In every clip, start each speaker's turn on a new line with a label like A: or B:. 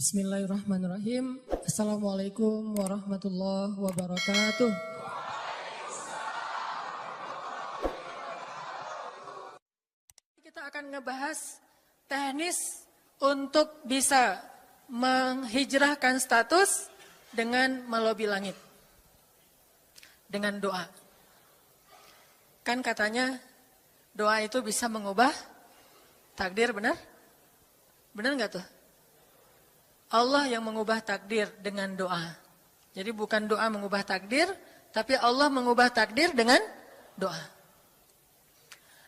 A: Bismillahirrahmanirrahim. Assalamualaikum warahmatullahi wabarakatuh. Kita akan ngebahas teknis untuk bisa menghijrahkan status dengan melobi langit. Dengan doa. Kan katanya doa itu bisa mengubah takdir, benar? Benar nggak tuh? Allah yang mengubah takdir dengan doa. Jadi bukan doa mengubah takdir, tapi Allah mengubah takdir dengan doa.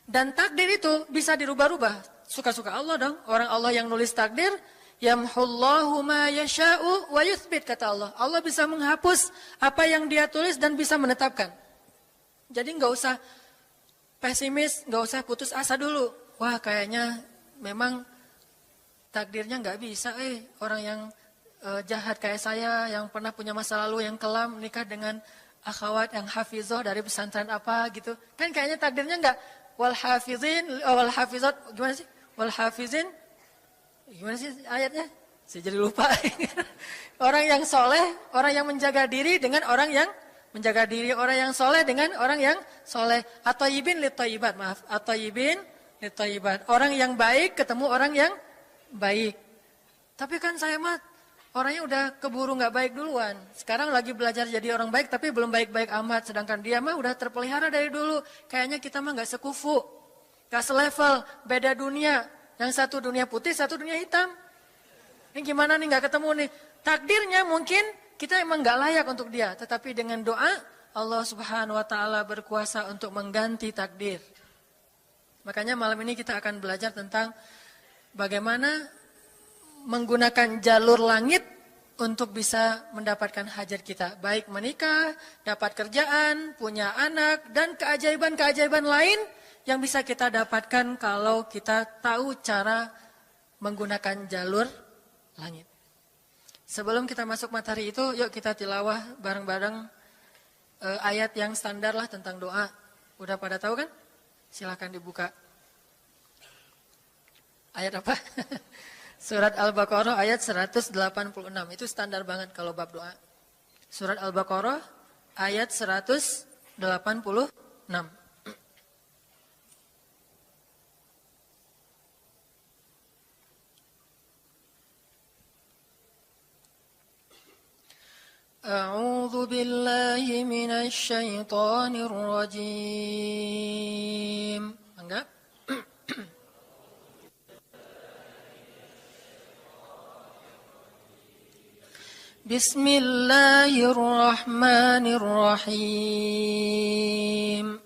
A: Dan takdir itu bisa dirubah-rubah. Suka-suka Allah dong. Orang Allah yang nulis takdir, yamhullahu ma yasha'u wa yuthbit, kata Allah. Allah bisa menghapus apa yang Dia tulis dan bisa menetapkan. Jadi nggak usah pesimis, nggak usah putus asa dulu. Wah, kayaknya memang takdirnya nggak bisa, orang yang jahat kayak saya, yang pernah punya masa lalu yang kelam, nikah dengan akhwat yang hafizoh dari pesantren apa gitu. Kan kayaknya takdirnya nggak wal hafizin, wal hafizat, gimana sih? Wal hafizin, gimana sih ayatnya? Saya jadi lupa. Orang yang soleh, orang yang menjaga diri dengan orang yang menjaga diri, orang yang soleh dengan orang yang soleh. At-thayyibin lit-thayyibat, maaf. At-thayyibin lit-thayyibat. Orang yang baik ketemu orang yang baik. Tapi kan saya mah orangnya udah keburu nggak baik duluan. Sekarang lagi belajar jadi orang baik tapi belum baik-baik amat. Sedangkan dia mah udah terpelihara dari dulu. Kayaknya kita mah nggak sekufu, nggak selevel, beda dunia. Yang satu dunia putih, satu dunia hitam. Ini gimana nih nggak ketemu nih? Takdirnya mungkin kita emang nggak layak untuk dia. Tetapi dengan doa Allah Subhanahu Wa Taala berkuasa untuk mengganti takdir. Makanya malam ini kita akan belajar tentang bagaimana menggunakan jalur langit untuk bisa mendapatkan hajat kita. Baik menikah, dapat kerjaan, punya anak, dan keajaiban-keajaiban lain yang bisa kita dapatkan kalau kita tahu cara menggunakan jalur langit. Sebelum kita masuk materi itu, yuk kita tilawah bareng-bareng ayat yang standar lah tentang doa. Udah pada tahu kan? Silahkan dibuka. Ayat apa? Surat Al-Baqarah ayat 186. Itu standar banget kalau bab doa. Surat Al-Baqarah ayat 186. A'udzu billahi minasy syaithanir rajim. Enggak? Bismillahirrahmanirrahim.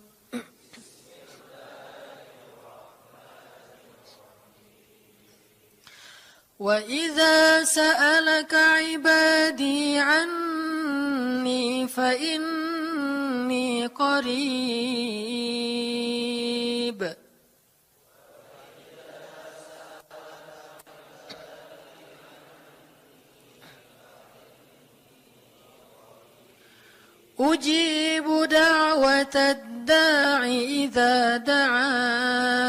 A: Wa idza sa'alaka 'ibadi 'anni fa inni qarib. Ujibu da'watad da'i idza da'an.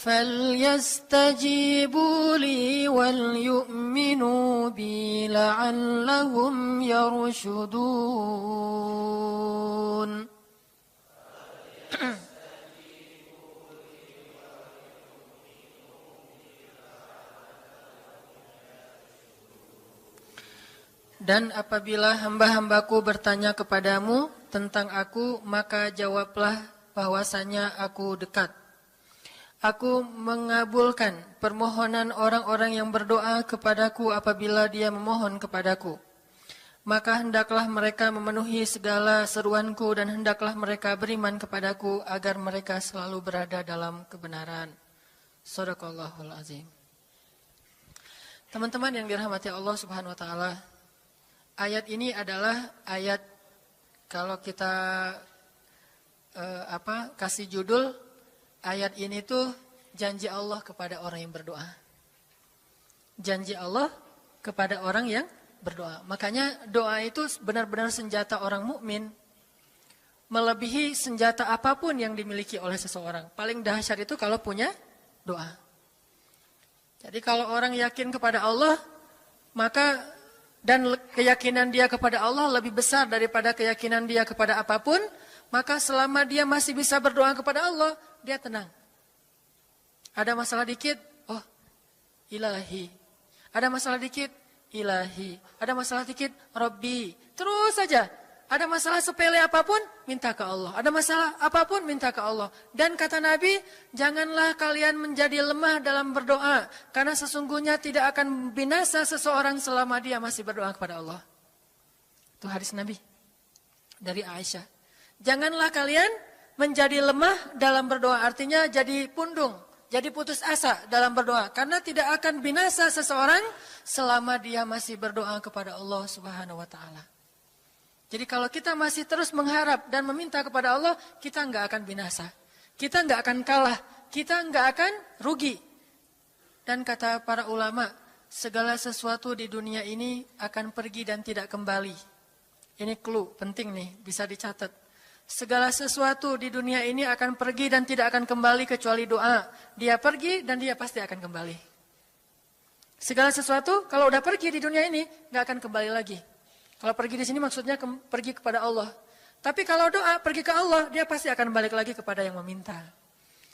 A: Falyastajibu li wal yu'minu bi la'allahum yarshudun. Dan apabila hamba-hambaku bertanya kepadamu tentang aku, maka jawablah bahwasanya aku dekat. Aku mengabulkan permohonan orang-orang yang berdoa kepadaku apabila dia memohon kepadaku. Maka hendaklah mereka memenuhi segala seruanku dan hendaklah mereka beriman kepadaku agar mereka selalu berada dalam kebenaran. Shadaqallahul azim. Teman-teman yang dirahmati Allah Subhanahu wa taala, ayat ini adalah ayat kalau kita kasih judul, ayat ini tuh janji Allah kepada orang yang berdoa. Janji Allah kepada orang yang berdoa. Makanya doa itu benar-benar senjata orang mukmin. melebihi senjata apapun yang dimiliki oleh seseorang. Paling dahsyat itu kalau punya doa. Jadi kalau orang yakin kepada Allah, maka dan keyakinan dia kepada Allah lebih besar daripada keyakinan dia kepada apapun, maka selama dia masih bisa berdoa kepada Allah, dia tenang. Ada masalah dikit, oh ilahi. Ada masalah dikit, ilahi. Ada masalah dikit, Rabbi. Terus saja. Ada masalah sepele apapun, minta ke Allah. Ada masalah apapun, minta ke Allah. Dan kata Nabi, janganlah kalian menjadi lemah dalam berdoa. Karena sesungguhnya tidak akan binasa seseorang selama dia masih berdoa kepada Allah. Itu hadis Nabi dari Aisyah. Janganlah kalian menjadi lemah dalam berdoa. Artinya jadi pundung, jadi putus asa dalam berdoa. Karena tidak akan binasa seseorang selama dia masih berdoa kepada Allah Subhanahu wa Ta'ala. Jadi kalau kita masih terus mengharap dan meminta kepada Allah, kita nggak akan binasa. Kita nggak akan kalah. Kita nggak akan rugi. Dan kata para ulama, segala sesuatu di dunia ini akan pergi dan tidak kembali. Ini clue penting nih, bisa dicatat. Segala sesuatu di dunia ini akan pergi dan tidak akan kembali kecuali doa. Dia pergi dan dia pasti akan kembali. Segala sesuatu kalau udah pergi di dunia ini, nggak akan kembali lagi. Kalau pergi di sini maksudnya pergi kepada Allah. Tapi kalau doa pergi ke Allah, dia pasti akan balik lagi kepada yang meminta.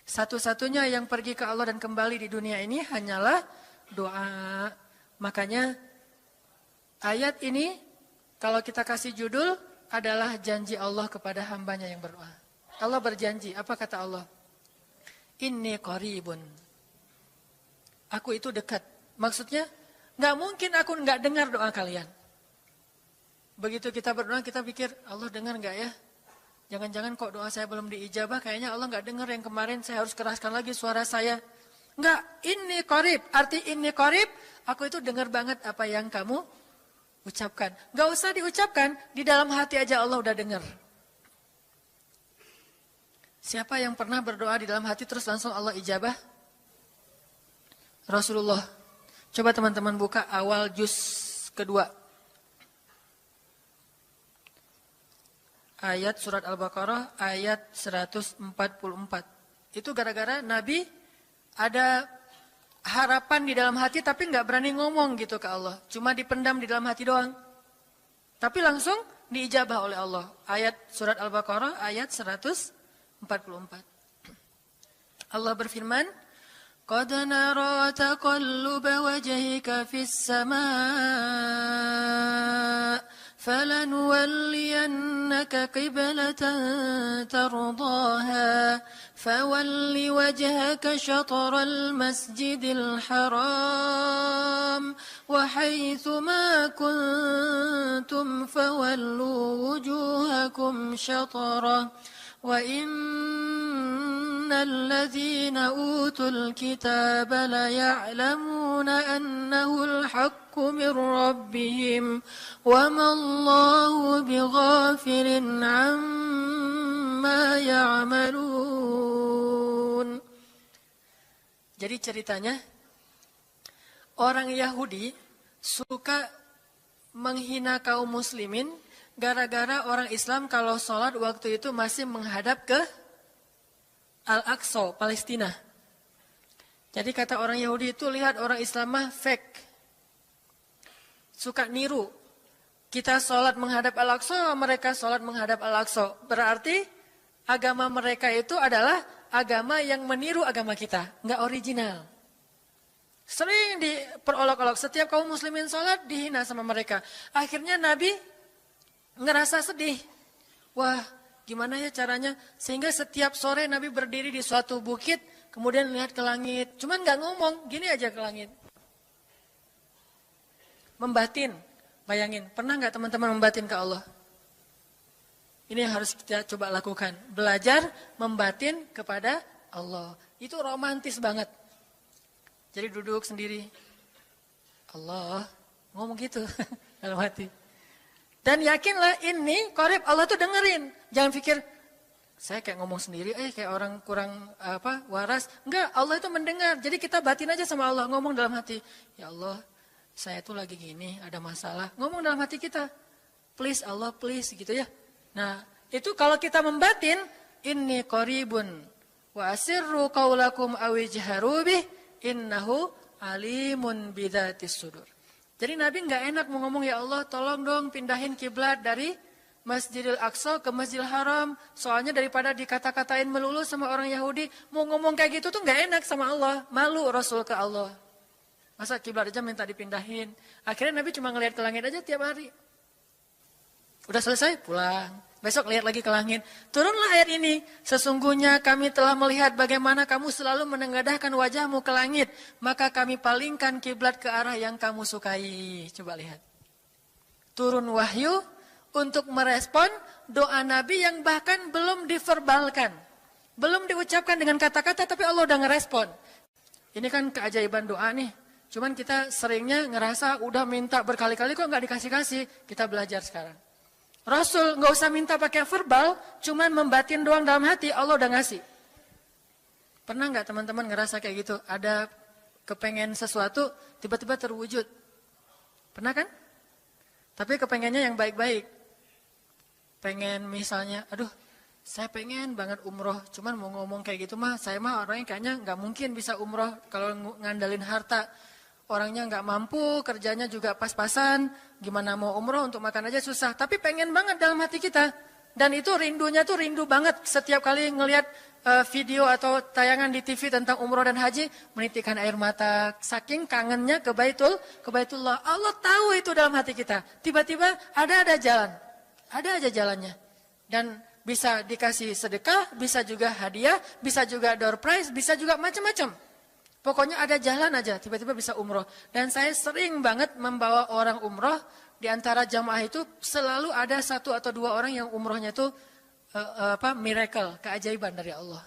A: Satu-satunya yang pergi ke Allah dan kembali di dunia ini hanyalah doa. Makanya ayat ini kalau kita kasih judul adalah janji Allah kepada hambanya yang berdoa. Allah berjanji, apa kata Allah? Inni qaribun. Aku itu dekat. Maksudnya nggak mungkin aku nggak dengar doa kalian. Begitu kita berdoa, kita pikir, Allah dengar nggak ya? Jangan-jangan kok doa saya belum diijabah, kayaknya Allah nggak dengar yang kemarin, saya harus keraskan lagi suara saya. Nggak, ini qarib, arti ini qarib, aku itu dengar banget apa yang kamu ucapkan. Nggak usah diucapkan, di dalam hati aja Allah udah dengar. Siapa yang pernah berdoa di dalam hati terus langsung Allah ijabah? Rasulullah. Coba teman-teman buka awal juz kedua. Ayat surat Al-Baqarah ayat 144. Itu gara-gara Nabi ada harapan di dalam hati tapi nggak berani ngomong gitu ke Allah. Cuma dipendam di dalam hati doang. Tapi langsung diijabah oleh Allah. Ayat surat Al-Baqarah ayat 144. Allah berfirman, "Qad nara taqalluba wajhika fis samaa." فَلَنُوَلِّيَنَّكَ قِبْلَةً تَرْضَاهَا فَوَلِّ وَجْهَكَ شَطْرَ الْمَسْجِدِ الْحَرَامِ وَحَيْثُ مَا كُنْتُمْ فَوَلُّوا وُجُوهَكُمْ شَطْرَهُ وَإِنَّ الَّذِينَ أُوتُوا الْكِتَابَ لَيَعْلَمُونَ أَنَّهُ الْحَقُّ مِنْ رَبِّهِمْ وَمَا اللَّهُ بِغَافِلٍ عَمَّا يَعْمَلُونَ. Jadi ceritanya, orang Yahudi suka menghina kaum muslimin gara-gara orang Islam kalau sholat waktu itu masih menghadap ke Al-Aqsa, Palestina. Jadi kata orang Yahudi itu, lihat orang Islam mah fake. Suka niru. Kita sholat menghadap Al-Aqsa, mereka sholat menghadap Al-Aqsa. Berarti agama mereka itu adalah agama yang meniru agama kita. Nggak original. Sering diperolok-olok. Setiap kaum muslimin sholat dihina sama mereka. Akhirnya Nabi ngerasa sedih. Wah, gimana ya caranya? Sehingga setiap sore Nabi berdiri di suatu bukit, kemudian lihat ke langit. Cuman nggak ngomong, gini aja ke langit. Membatin, bayangin. Pernah nggak teman-teman membatin ke Allah? Ini yang harus kita coba lakukan. Belajar membatin kepada Allah. Itu romantis banget. Jadi duduk sendiri. Allah, ngomong gitu dalam hati. Dan yakinlah ini qarib, Allah tuh dengerin. Jangan pikir saya kayak ngomong sendiri, kayak orang kurang waras. Enggak, Allah itu mendengar. Jadi kita batin aja sama Allah, ngomong dalam hati. Ya Allah, saya tuh lagi gini, ada masalah. Ngomong dalam hati kita. Please Allah, please gitu ya. Nah, Itu kalau kita membatin, inni qaribun wa asirru qaulakum aw ijharu bih innahu alimun bidzatis sudur. Jadi Nabi nggak enak mau ngomong, ya Allah tolong dong pindahin kiblat dari Masjidil Aqsa ke Masjidil Haram. Soalnya daripada dikata-katain melulu sama orang Yahudi, mau ngomong kayak gitu tuh nggak enak sama Allah. Malu Rasul ke Allah. Masa kiblat aja minta dipindahin. Akhirnya Nabi cuma ngelihat ke langit aja tiap hari. Udah selesai, pulang. Besok lihat lagi ke langit. Turunlah ayat ini. Sesungguhnya kami telah melihat bagaimana kamu selalu menengadahkan wajahmu ke langit. Maka kami palingkan kiblat ke arah yang kamu sukai. Coba lihat. Turun wahyu untuk merespon doa Nabi yang bahkan belum diverbalkan. Belum diucapkan dengan kata-kata, tapi Allah udah ngerespon. Ini kan keajaiban doa nih. Cuman kita seringnya ngerasa udah minta berkali-kali kok nggak dikasih-kasih. Kita belajar sekarang. Rasul nggak usah minta pakai verbal, cuman membatin doang dalam hati, Allah udah ngasih. Pernah nggak teman-teman ngerasa kayak gitu? Ada kepengen sesuatu, tiba-tiba terwujud. Pernah kan? Tapi kepengennya yang baik-baik. Pengen misalnya, aduh saya pengen banget umroh, cuman mau ngomong kayak gitu mah, saya mah orangnya kayaknya nggak mungkin bisa umroh kalau ngandalin harta. Orangnya nggak mampu, kerjanya juga pas-pasan, gimana mau umroh untuk makan aja susah. Tapi pengen banget dalam hati kita. Dan itu rindunya tuh rindu banget. Setiap kali ngelihat video atau tayangan di TV tentang umroh dan haji, menitikkan air mata. Saking kangennya ke Baitullah. Allah tahu itu dalam hati kita. Tiba-tiba ada jalan. Ada aja jalannya. Dan bisa dikasih sedekah, bisa juga hadiah, bisa juga door prize, bisa juga macam-macam. Pokoknya ada jalan aja, tiba-tiba bisa umroh. Dan saya sering banget membawa orang umroh, di antara jamaah itu selalu ada 1 atau 2 orang yang umrohnya itu miracle, keajaiban dari Allah.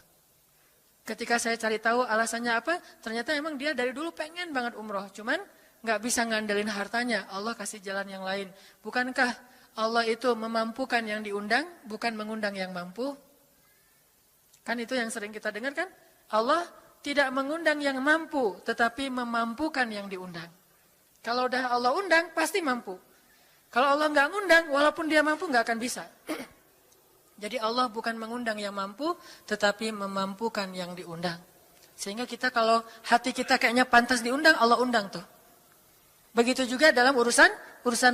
A: Ketika saya cari tahu alasannya apa, ternyata emang dia dari dulu pengen banget umroh. Cuman nggak bisa ngandelin hartanya, Allah kasih jalan yang lain. Bukankah Allah itu memampukan yang diundang, bukan mengundang yang mampu? Kan itu yang sering kita dengar kan? Allah tidak mengundang yang mampu, tetapi memampukan yang diundang. Kalau udah Allah undang, pasti mampu. Kalau Allah nggak ngundang, walaupun dia mampu, nggak akan bisa. Jadi Allah bukan mengundang yang mampu, tetapi memampukan yang diundang. Sehingga kita kalau hati kita kayaknya pantas diundang, Allah undang tuh. Begitu juga dalam urusan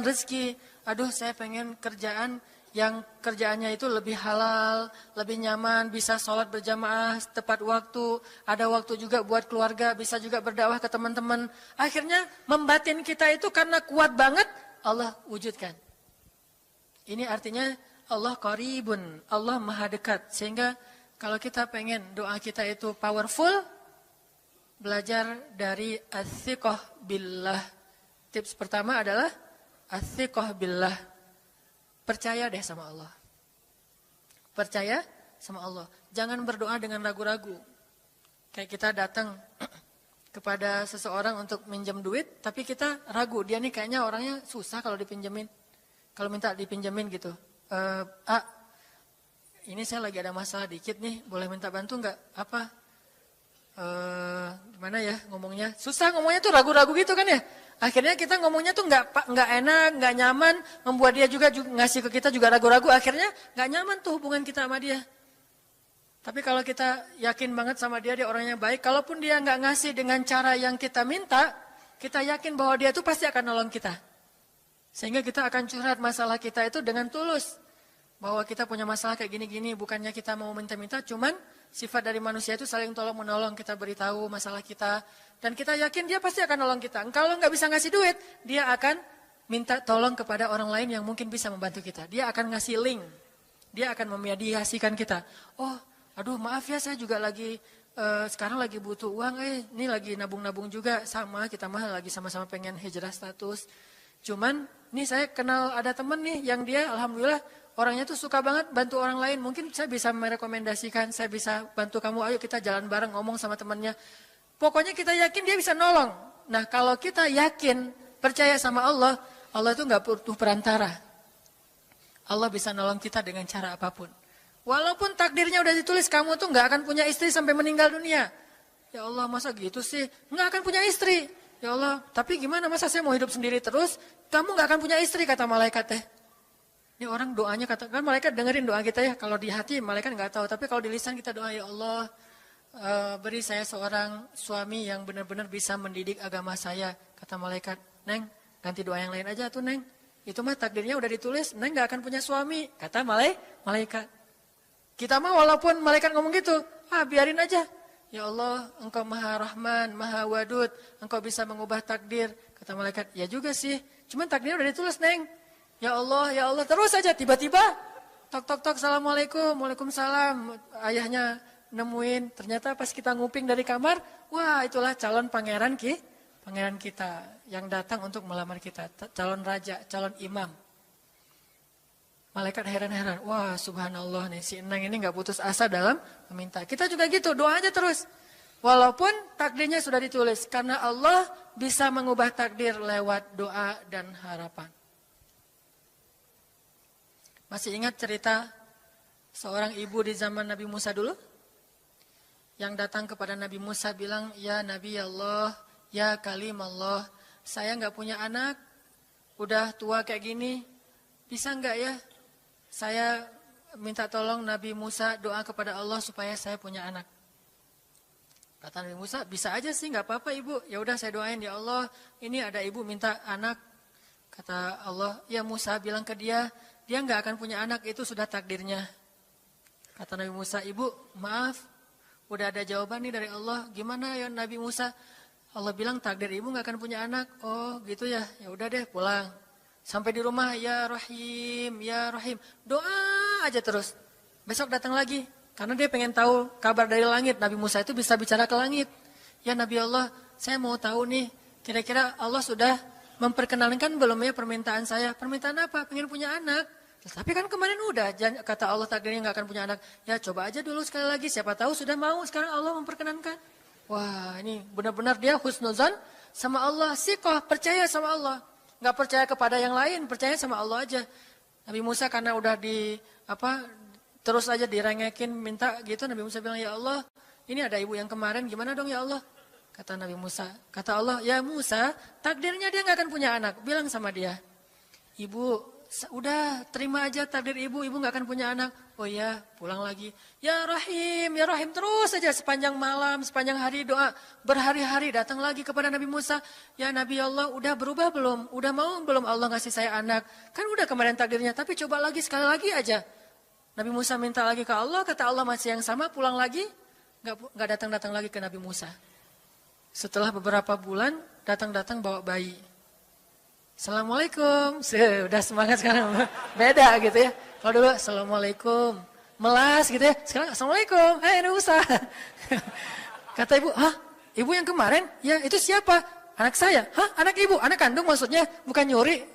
A: rezeki. Aduh, saya pengen kerjaan yang kerjaannya itu lebih halal, lebih nyaman, bisa sholat berjamaah tepat waktu, ada waktu juga buat keluarga, bisa juga berdakwah ke teman-teman. Akhirnya membatin kita itu karena kuat banget, Allah wujudkan. Ini artinya Allah qaribun, Allah maha dekat. Sehingga kalau kita pengen doa kita itu powerful, belajar dari as-siqah billah. Tips pertama adalah as-siqah billah. Percaya deh sama Allah. Percaya sama Allah. Jangan berdoa dengan ragu-ragu. Kayak kita datang kepada seseorang untuk minjem duit, tapi kita ragu. Dia nih kayaknya orangnya susah kalau dipinjemin. Kalau minta dipinjemin gitu. Ini saya lagi ada masalah dikit nih, boleh minta bantu nggak? Apa? Gimana ya ngomongnya? Susah ngomongnya tuh ragu-ragu gitu kan ya? Akhirnya kita ngomongnya tuh nggak enak, nggak nyaman, membuat dia juga ngasih ke kita juga ragu-ragu. Akhirnya nggak nyaman tuh hubungan kita sama dia. Tapi kalau kita yakin banget sama dia orangnya baik, kalaupun dia nggak ngasih dengan cara yang kita minta, kita yakin bahwa dia tuh pasti akan nolong kita. Sehingga kita akan curhat masalah kita itu dengan tulus. Bahwa kita punya masalah kayak gini-gini, bukannya kita mau minta-minta, cuman sifat dari manusia itu saling tolong-menolong, kita beritahu masalah kita. Dan kita yakin dia pasti akan nolong kita. Kalau nggak bisa ngasih duit, dia akan minta tolong kepada orang lain yang mungkin bisa membantu kita. Dia akan ngasih link. Dia akan memediasikan kita. Oh, aduh maaf ya saya juga lagi, sekarang lagi butuh uang. Ini lagi nabung-nabung juga. Sama, kita mah lagi sama-sama pengen hijrah status. Cuman, nih saya kenal ada temen nih yang dia alhamdulillah orangnya tuh suka banget bantu orang lain. Mungkin saya bisa merekomendasikan, saya bisa bantu kamu, ayo kita jalan bareng ngomong sama temennya. Pokoknya kita yakin dia bisa nolong. Nah kalau kita yakin, percaya sama Allah, Allah itu gak butuh perantara. Allah bisa nolong kita dengan cara apapun. Walaupun takdirnya udah ditulis, kamu tuh gak akan punya istri sampai meninggal dunia. Ya Allah masa gitu sih, gak akan punya istri. Ya Allah, tapi gimana masa saya mau hidup sendiri terus, kamu gak akan punya istri kata malaikat teh. Ini orang doanya katakan malaikat dengerin doa kita ya. Kalau di hati malaikat nggak tahu, tapi kalau di lisan kita doa, ya Allah, beri saya seorang suami yang benar-benar bisa mendidik agama saya. Kata malaikat, Neng, ganti doa yang lain aja tuh Neng. Itu mah takdirnya udah ditulis, Neng nggak akan punya suami. Kata malaikat. Kita mah walaupun malaikat ngomong gitu, biarin aja. Ya Allah, Engkau Maha Rahman, Maha Wadud, Engkau bisa mengubah takdir. Kata malaikat, ya juga sih. Cuman takdirnya udah ditulis, Neng. Ya Allah, terus aja. Tiba-tiba, tok, Assalamualaikum, Waalaikumsalam. Ayahnya nemuin, ternyata pas kita nguping dari kamar, wah itulah calon pangeran kita yang datang untuk melamar kita. Calon raja, calon imam. Malaikat heran-heran, wah subhanallah nih, si Enang ini gak putus asa dalam meminta. Kita juga gitu, doa aja terus. Walaupun takdirnya sudah ditulis, karena Allah bisa mengubah takdir lewat doa dan harapan. Masih ingat cerita seorang ibu di zaman Nabi Musa dulu? Yang datang kepada Nabi Musa bilang, ya Nabi Allah, ya Kalim Allah, saya gak punya anak, udah tua kayak gini, bisa gak ya? Saya minta tolong Nabi Musa doa kepada Allah supaya saya punya anak. Kata Nabi Musa, bisa aja sih, nggak apa-apa ibu. Ya udah saya doain, ya Allah, ini ada ibu minta anak. Kata Allah, ya Musa bilang ke dia nggak akan punya anak, itu sudah takdirnya. Kata Nabi Musa, ibu maaf, udah ada jawaban nih dari Allah. Gimana ya Nabi Musa? Allah bilang takdir ibu nggak akan punya anak. Oh gitu ya, ya udah deh pulang. Sampai di rumah, ya Rahim, ya Rahim. Doa aja terus. Besok datang lagi. Karena dia pengen tahu kabar dari langit. Nabi Musa itu bisa bicara ke langit. Ya Nabi Allah, saya mau tahu nih. Kira-kira Allah sudah memperkenalkan belum ya permintaan saya? Permintaan apa? Pengen punya anak. Tapi kan kemarin udah, kata Allah takdirnya gak akan punya anak. Ya coba aja dulu sekali lagi. Siapa tahu sudah mau, sekarang Allah memperkenankan. Wah ini benar-benar dia husnuzan sama Allah. Sikoh, percaya sama Allah. Gak percaya kepada yang lain, percaya sama Allah aja. Nabi Musa karena udah terus aja direngekin minta gitu, Nabi Musa bilang, ya Allah, ini ada ibu yang kemarin, gimana dong ya Allah? Kata Nabi Musa, kata Allah, ya Musa, takdirnya dia gak akan punya anak. Bilang sama dia, ibu, udah terima aja takdir ibu gak akan punya anak. Oh ya, pulang lagi. Ya Rahim, terus aja sepanjang malam, sepanjang hari doa. Berhari-hari datang lagi kepada Nabi Musa. Ya Nabi Allah, udah berubah belum? Udah mau belum Allah ngasih saya anak? Kan udah kemarin takdirnya, tapi coba lagi, sekali lagi aja. Nabi Musa minta lagi ke Allah, kata Allah masih yang sama, pulang lagi. Gak datang-datang lagi ke Nabi Musa. Setelah beberapa bulan, datang-datang bawa bayi. Assalamualaikum, sudah semangat sekarang, beda gitu ya. Kalau dulu Assalamualaikum, melas gitu ya. Sekarang Assalamualaikum, Nabi Musa. Kata ibu, ibu yang kemarin? Ya itu siapa? Anak saya. Anak ibu? Anak kandung maksudnya, bukan nyuri.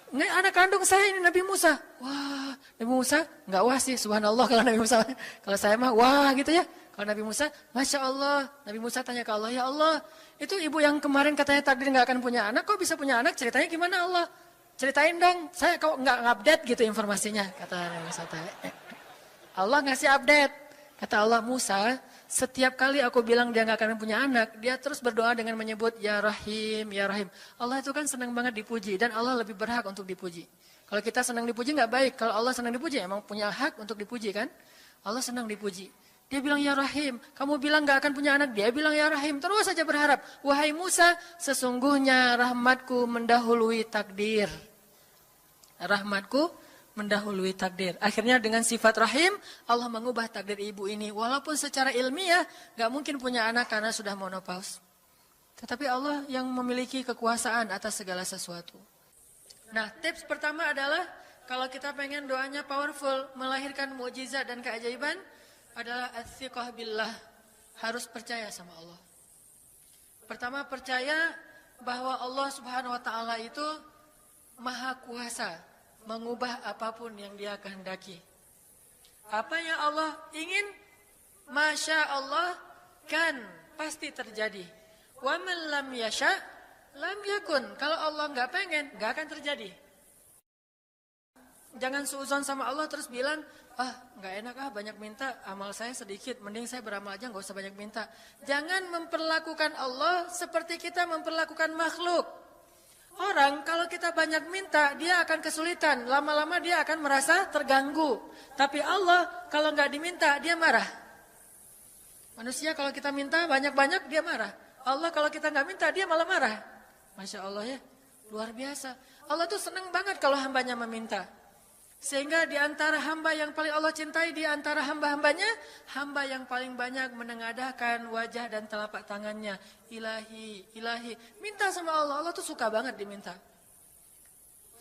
A: Nggak, anak kandung saya ini Nabi Musa. Wah, Nabi Musa nggak wah sih, subhanallah kalau Nabi Musa. Kalau saya mah wah gitu ya. Kalau Nabi Musa, Masya Allah. Nabi Musa tanya ke Allah, ya Allah, itu ibu yang kemarin katanya takdir nggak akan punya anak, kok bisa punya anak? Ceritanya gimana Allah? Ceritain dong, saya kok nggak update gitu informasinya, kata Nabi Musa. Allah ngasih update. Kata Allah, Musa, setiap kali aku bilang dia nggak akan punya anak, dia terus berdoa dengan menyebut Ya Rahim, Ya Rahim. Allah itu kan senang banget dipuji, dan Allah lebih berhak untuk dipuji. Kalau kita senang dipuji nggak baik, kalau Allah senang dipuji, emang punya hak untuk dipuji kan? Allah senang dipuji. Dia bilang Ya Rahim, kamu bilang gak akan punya anak, dia bilang Ya Rahim, terus saja berharap. Wahai Musa, sesungguhnya rahmatku mendahului takdir. Rahmatku mendahului takdir. Akhirnya dengan sifat Rahim, Allah mengubah takdir ibu ini. Walaupun secara ilmiah gak mungkin punya anak karena sudah menopause. Tetapi Allah yang memiliki kekuasaan atas segala sesuatu. Nah, tips pertama adalah kalau kita pengen doanya powerful, melahirkan mukjizat dan keajaiban, adalah ats-tsiqah billah, harus percaya sama Allah. Pertama, percaya bahwa Allah Subhanahu wa taala itu maha kuasa mengubah apapun yang Dia kehendaki. Apa yang Allah ingin, masya Allah kan pasti terjadi. Wa man lam yasha lam yakun. Kalau Allah nggak pengen, nggak akan terjadi. Jangan suudzon sama Allah terus bilang, nggak enak banyak minta, amal saya sedikit, mending saya beramal aja nggak usah banyak minta. Jangan memperlakukan Allah seperti kita memperlakukan makhluk. Orang kalau kita banyak minta, dia akan kesulitan. Lama-lama dia akan merasa terganggu. Tapi Allah kalau nggak diminta, dia marah. Manusia kalau kita minta banyak-banyak, dia marah. Allah kalau kita nggak minta, dia malah marah. Masya Allah ya, luar biasa. Allah tuh senang banget kalau hambanya meminta. Sehingga di antara hamba yang paling Allah cintai, di antara hamba-hambanya, hamba yang paling banyak menengadahkan wajah dan telapak tangannya. Ilahi, ilahi. Minta sama Allah, Allah tuh suka banget diminta.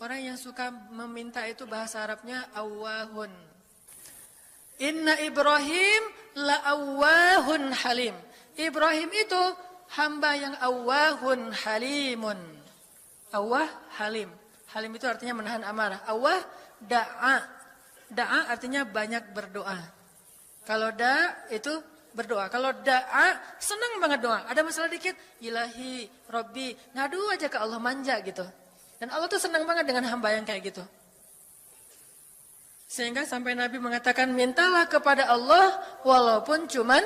A: Orang yang suka meminta itu bahasa Arabnya awwahun. Inna Ibrahim la awwahun halim. Ibrahim itu hamba yang awwahun halimun. Awwah, halim. Halim itu artinya menahan amarah. Awwah, da'a. Da'a artinya banyak berdoa. Kalau da' itu berdoa. Kalau da'a senang banget doa. Ada masalah dikit, ilahi, Rabbi. Ngadu aja ke Allah, manja gitu. Dan Allah tuh senang banget dengan hamba yang kayak gitu. Sehingga sampai Nabi mengatakan, mintalah kepada Allah walaupun cuman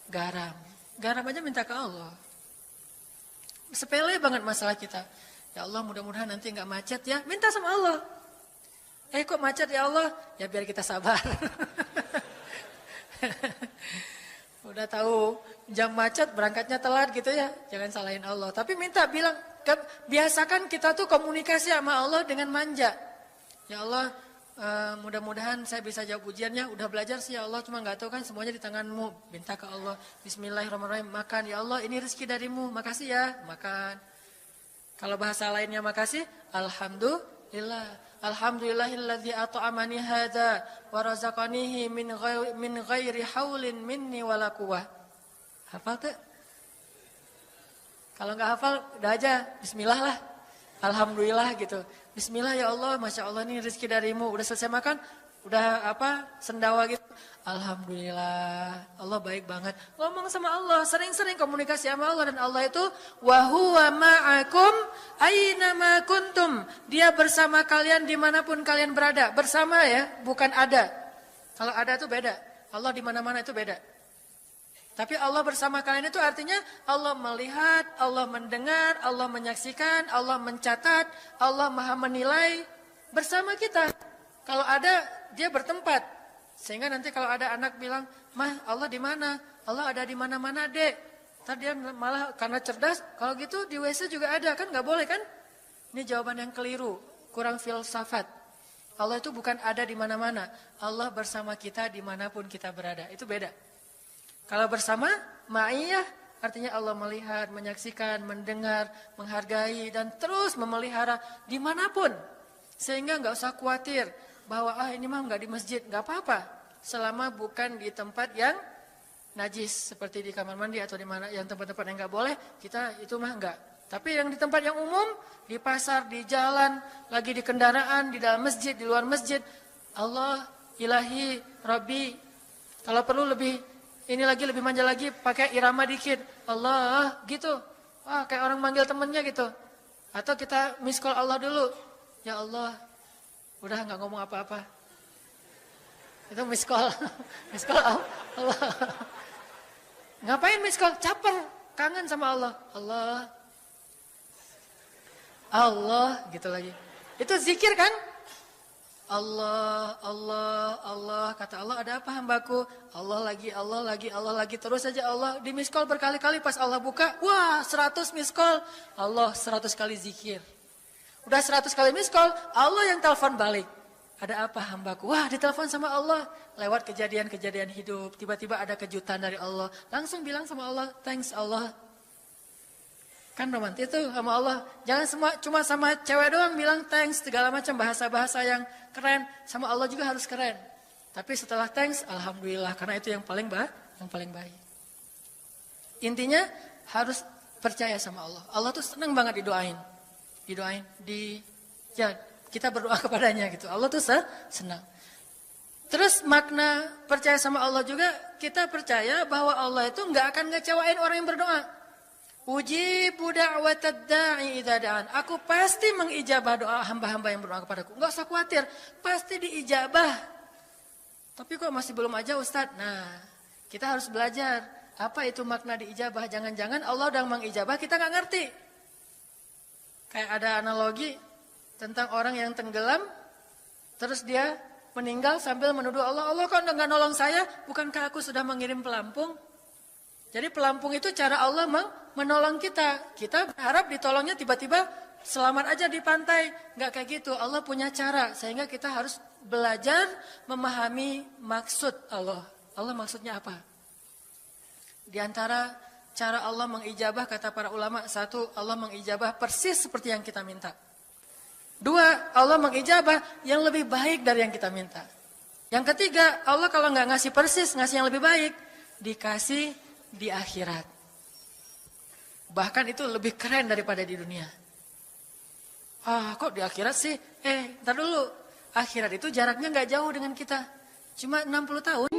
A: garam. Garam aja minta ke Allah. Sepele banget masalah kita. Ya Allah, mudah-mudahan nanti nggak macet ya. Minta sama Allah. Kok macet ya Allah? Ya biar kita sabar. Udah tahu jam macet berangkatnya telat gitu ya. Jangan salahin Allah. Tapi minta bilang, biasakan kita tuh komunikasi sama Allah dengan manja. Ya Allah, mudah-mudahan saya bisa jawab ujiannya. Udah belajar sih ya Allah, cuma nggak tahu kan semuanya di tanganmu. Minta ke Allah. Bismillahirrahmanirrahim. Makan ya Allah, ini rezeki darimu. Makasih ya, makan. Kalau bahasa lainnya makasih, alhamdulillah. Alhamdulillahilladzi at'amani hadza wa razaqanihi min ghairi haulin minni wala quwwah. Hafal tuh? Kalau enggak hafal, udah aja bismillah lah. Alhamdulillah gitu. Bismillah ya Allah, Masya Allah ini rezeki darimu. Udah selesai makan, udah sendawa gitu. Alhamdulillah, Allah baik banget. Ngomong sama Allah, sering-sering komunikasi sama Allah. Dan Allah itu, wa huwa ma'akum aina ma kuntum. Dia bersama kalian dimanapun kalian berada. Bersama ya, bukan ada. Kalau ada itu beda. Allah di mana-mana itu beda. Tapi Allah bersama kalian itu artinya Allah melihat, Allah mendengar, Allah menyaksikan, Allah mencatat, Allah maha menilai bersama kita. Kalau ada, dia bertempat. Sehingga nanti kalau ada anak bilang, "Mah, Allah di mana?" Allah ada di mana-mana, Dek. Tadi dia malah karena cerdas, kalau gitu di WC juga ada, kan nggak boleh kan? Ini jawaban yang keliru, kurang filsafat. Allah itu bukan ada di mana-mana. Allah bersama kita dimanapun kita berada. Itu beda. Kalau bersama, ma'iyah artinya Allah melihat, menyaksikan, mendengar, menghargai, dan terus memelihara dimanapun. Sehingga nggak usah khawatir bahwa ini mah nggak di masjid, nggak apa-apa. Selama bukan di tempat yang najis, seperti di kamar mandi atau di mana yang tempat-tempat yang nggak boleh, kita itu mah nggak. Tapi yang di tempat yang umum, di pasar, di jalan, lagi di kendaraan, di dalam masjid, di luar masjid, Allah, ilahi, Rabbi. Kalau perlu lebih manja lagi, pakai irama dikit. Allah, gitu. Kayak orang manggil temennya gitu. Atau kita miss call Allah dulu. Ya Allah, udah nggak ngomong apa-apa. Itu miss call. Miss call Allah. Ngapain miss call? Caper, kangen sama Allah. Allah, gitu lagi. Itu zikir kan? Allah, Allah, Allah. Kata Allah, ada apa hambaku? Allah lagi. Terus saja Allah di miss call berkali-kali. Pas Allah buka, wah 100 miss call. Allah 100 kali zikir. Udah 100 kali miss call, Allah yang telepon balik. Ada apa hambaku? Wah, ditelepon sama Allah. Lewat kejadian-kejadian hidup, tiba-tiba ada kejutan dari Allah. Langsung bilang sama Allah, thanks Allah. Kan romantis itu sama Allah. Jangan cuma sama cewek doang bilang thanks, segala macam bahasa-bahasa yang keren. Sama Allah juga harus keren. Tapi setelah thanks, alhamdulillah, karena itu yang paling baik. Intinya harus percaya sama Allah. Allah tuh senang banget didoain, kita berdoa kepadanya gitu. Allah tuh senang. Terus makna percaya sama Allah juga, kita percaya bahwa Allah itu nggak akan ngecewain orang yang berdoa. Ujibu da'watad da'i idza da'an. Aku pasti mengijabah doa hamba-hamba yang berdoa kepadaku. Enggak usah khawatir, pasti diijabah. Tapi kok masih belum aja Ustaz? Nah, kita harus belajar apa itu makna diijabah. Jangan-jangan Allah udah mengijabah, kita nggak ngerti. Kayak ada analogi tentang orang yang tenggelam, terus dia meninggal sambil menuduh Allah, Allah kok nggak nolong saya, bukankah aku sudah mengirim pelampung? Jadi pelampung itu cara Allah menolong kita. Kita berharap ditolongnya tiba-tiba selamat aja di pantai. Nggak kayak gitu, Allah punya cara. Sehingga kita harus belajar memahami maksud Allah. Allah maksudnya apa? Di antara cara Allah mengijabah, kata para ulama, satu, Allah mengijabah persis seperti yang kita minta. Dua, Allah mengijabah yang lebih baik dari yang kita minta. Yang ketiga, Allah kalau nggak ngasih persis, ngasih yang lebih baik, dikasih di akhirat. Bahkan itu lebih keren daripada di dunia. Kok di akhirat sih? Ntar dulu. Akhirat itu jaraknya nggak jauh dengan kita. Cuma 60 tahun.